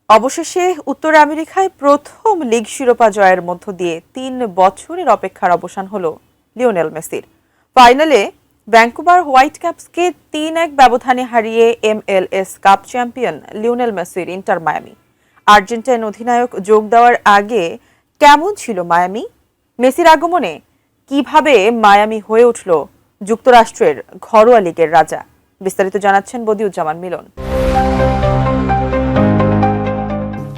অবশেষে উত্তর আমেরিকায় প্রথম লিগ শিরোপা জয়ের মধ্য দিয়ে ৩ বছরের অপেক্ষার অবসান হলো লিওনেল মেসির। ফাইনালে ভ্যাঙ্কুভার হোয়াইট ক্যাপসকে ৩-১ ব্যবধানে হারিয়ে MLS কাপ চ্যাম্পিয়ন লিওনেল মেসির ইন্টার মায়ামি। আর্জেন্টাইন অধিনায়ক যোগ দেওয়ার আগে কেমন ছিল মায়ামি? মেসির আগমনে কিভাবে মায়ামি হয়ে উঠল যুক্তরাষ্ট্রের ঘরোয়া লিগের রাজা? বিস্তারিত জানাচ্ছেন বদিউজ্জামান মিলন।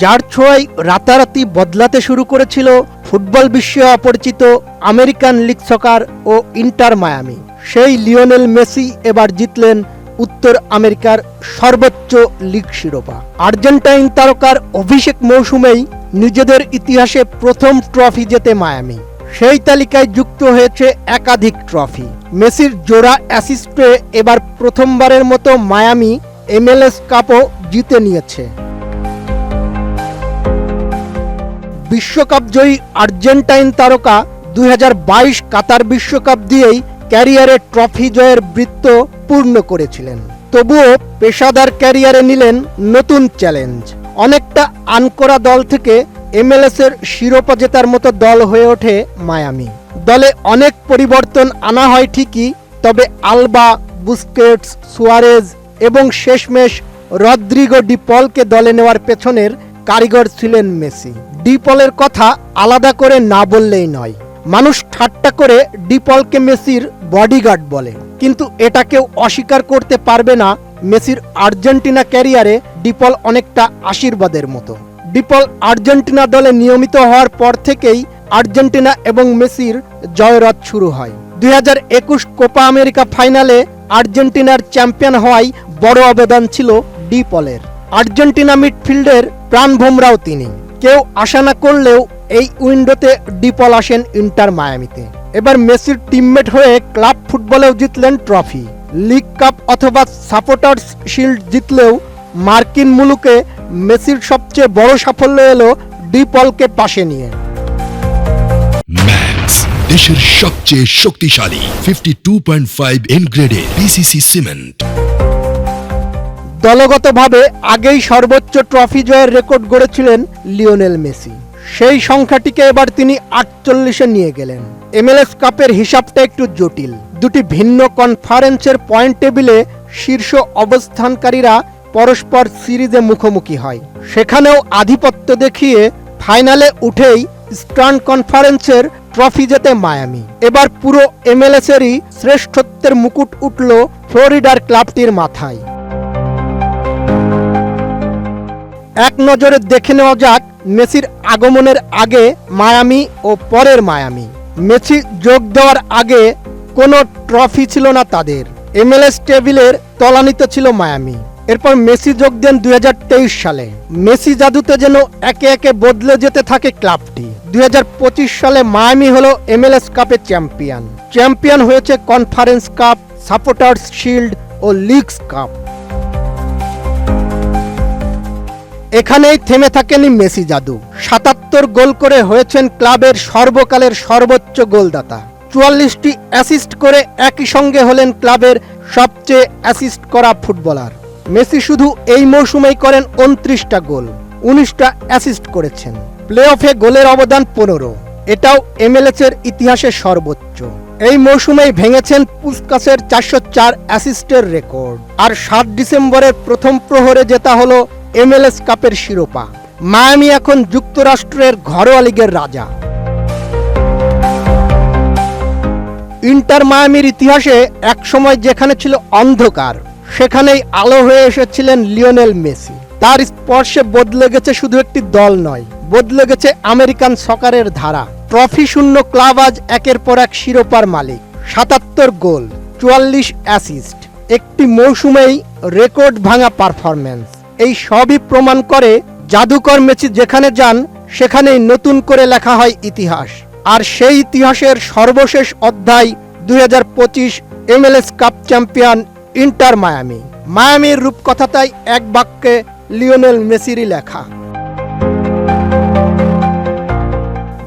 যার ছোঁয়ায় রাতারাতি বদলাতে শুরু করেছিল ফুটবল বিশ্বে অপরিচিত আমেরিকান লিগ সকার ও ইন্টার মায়ামি, সেই লিওনেল মেসি এবার জিতলেন উত্তর আমেরিকার সর্বোচ্চ লিগ শিরোপা। আর্জেন্টাইন তারকার অভিষেক মৌসুমেই নিজেদের ইতিহাসে প্রথম ট্রফি জেতে মায়ামি। সেই তালিকায় যুক্ত হয়েছে একাধিক ট্রফি। মেসির জোড়া অ্যাসিস্টে এবার প্রথমবারের মতো মায়ামি MLS কাপও জিতে নিয়েছে। বিশ্বকাপ জয়ী আর্জেন্টাইন তারকা ২০২২ কাতার বিশ্বকাপ দিয়েই ক্যারিয়ারে ট্রফি জয়ের বৃত্ত পূর্ণ করেছিলেন। তবুও পেশাদার ক্যারিয়ারে নিলেন নতুন চ্যালেঞ্জ। অনেকটা আনকরা দল থেকে MLS-এর শিরোপা জেতার মতো দল হয়ে ওঠে মায়ামি। দলে অনেক পরিবর্তন আনা হয় ঠিকই, তবে আলবা, বুস্কেটস, সুয়ারেজ এবং শেষমেশ রদ্রিগো ডি পলকে দলে নেওয়ার পেছনের কারিগর ছিলেন মেসি। ডি পলের কথা আলাদা করে না বললেই নয়। মানুষ ঠাট্টা করে ডি পলকে মেসির বডিগার্ড বলে, কিন্তু এটা কেউ অস্বীকার করতে পারবে না মেসির আর্জেন্টিনা ক্যারিয়ারে ডি পল অনেকটা আশীর্বাদের মতো। ডি পল আর্জেন্টিনা দলে নিয়মিত হওয়ার পর থেকেই আর্জেন্টিনা এবং মেসির জয়রথ শুরু হয়। ২০২১ কোপা আমেরিকা ফাইনালে আর্জেন্টিনার চ্যাম্পিয়ন হওয়ায় বড় অবদান ছিল ডি পলের। আর্জেন্টিনা মিডফিল্ডের প্রাণভোমরাও তিনি। কেউ আশা না করলেও এই উইন্ডোতে ডি পল আসেন ইন্টার মায়ামিতে। এবার মেসির টিমমেট হয়ে ক্লাব ফুটবলেও জিতলেন ট্রফি। লিগ কাপ অথবা সাপোর্টার্স শিল্ড জিতলেও মার্কিন মুলুকে মেসির সবচেয়ে বড় সাফল্য এলো ডি পলকে পাশে নিয়ে। ম্যাক্স, দেশের সবচেয়ে শক্তিশালী 52.5 এন গ্রেডের PCC সিমেন্ট। দলগতভাবে আগেই সর্বোচ্চ ট্রফি জয়ের রেকর্ড গড়েছিলেন লিওনেল মেসি। সেই সংখ্যাটিকে এবার তিনি 48-এ নিয়ে গেলেন। MLS কাপের হিসাবটা একটু জটিল। দুটি ভিন্ন কনফারেন্সের পয়েন্ট টেবিলে শীর্ষ অবস্থানকারীরা পরস্পর সিরিজে মুখোমুখি হয়। সেখানেও আধিপত্য দেখিয়ে ফাইনালে উঠেই ইস্টার্ন কনফারেন্সের ট্রফি জেতে মায়ামি। এবার পুরো MLS-এরই শ্রেষ্ঠত্বের মুকুট উঠল ফ্লোরিডার ক্লাবটির মাথায়। এক নজরে দেখে নেওয়া যাক মেসির আগমনের আগে মায়ামি ও পরের মায়ামি। মেসি যোগ দেওয়ার আগে কোনো ট্রফি ছিল না তাদের। MLS টেবিলের তলানিতে ছিল মায়ামি। এরপর মেসি যোগ দেন ২০২৩ সালে। মেসি জাদুতে যেন একে একে বদলে যেতে থাকে ক্লাবটি। ২০২৫ সালে মায়ামি হলো MLS কাপের চ্যাম্পিয়ন হয়েছে কনফারেন্স কাপ, সাপোর্টার্স শিল্ড ও লিগস কাপ। এখানেই থেমে থাকেনি মেসি জাদু। ৭৭ গোল করে হয়েছেন ক্লাবের সর্বকালের সর্বোচ্চ গোলদাতা। ৪৪টি অ্যাসিস্ট করে একই সঙ্গে হলেন ক্লাবের সবচেয়ে অ্যাসিস্ট করা ফুটবলার। মেসি শুধু এই মৌসুমেই করেন ২৯টা গোল, ১৯টা অ্যাসিস্ট করেছেন। প্লে অফে গোলের অবদান ১৫, এটাও MLS-এর ইতিহাসে সর্বোচ্চ। এই মৌসুমেই ভেঙেছেন পুস্কাসের ৪০৪ অ্যাসিস্টের রেকর্ড। আর ৭ ডিসেম্বরের প্রথম প্রহরে জেতা হলো MLS কাপের শিরোপা। মায়ামি এখন যুক্তরাষ্ট্রের ঘরোয়া লিগের রাজা। ইন্টার মায়ামির ইতিহাসে একসময় যেখানে ছিল অন্ধকার, সেখানেই আলো হয়ে এসেছিলেন লিওনেল মেসি। তার স্পর্শে বদলে গেছে শুধু একটি দল নয়, বদলে গেছে আমেরিকান সকারের ধারা। ট্রফি শূন্য ক্লাব আজ একের পর এক শিরোপার মালিক। ৭৭ গোল, ৪৪ অ্যাসিস্ট, একটি মৌসুমেই রেকর্ড ভাঙা পারফরম্যান্স। এই সবই প্রমাণ করে জাদুকর মেসি যেখানে যান সেখানেই নতুন করে লেখা হয় ইতিহাস। আর সেই ইতিহাসের সর্বশেষ অধ্যায় ২০২৫ MLS cup champion Inter Miami. মায়ামির রূপকথাটাই এক বাক্যে লিওনেল মেসিরই লেখা।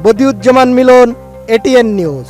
Badiuzzaman Milon, ATN news.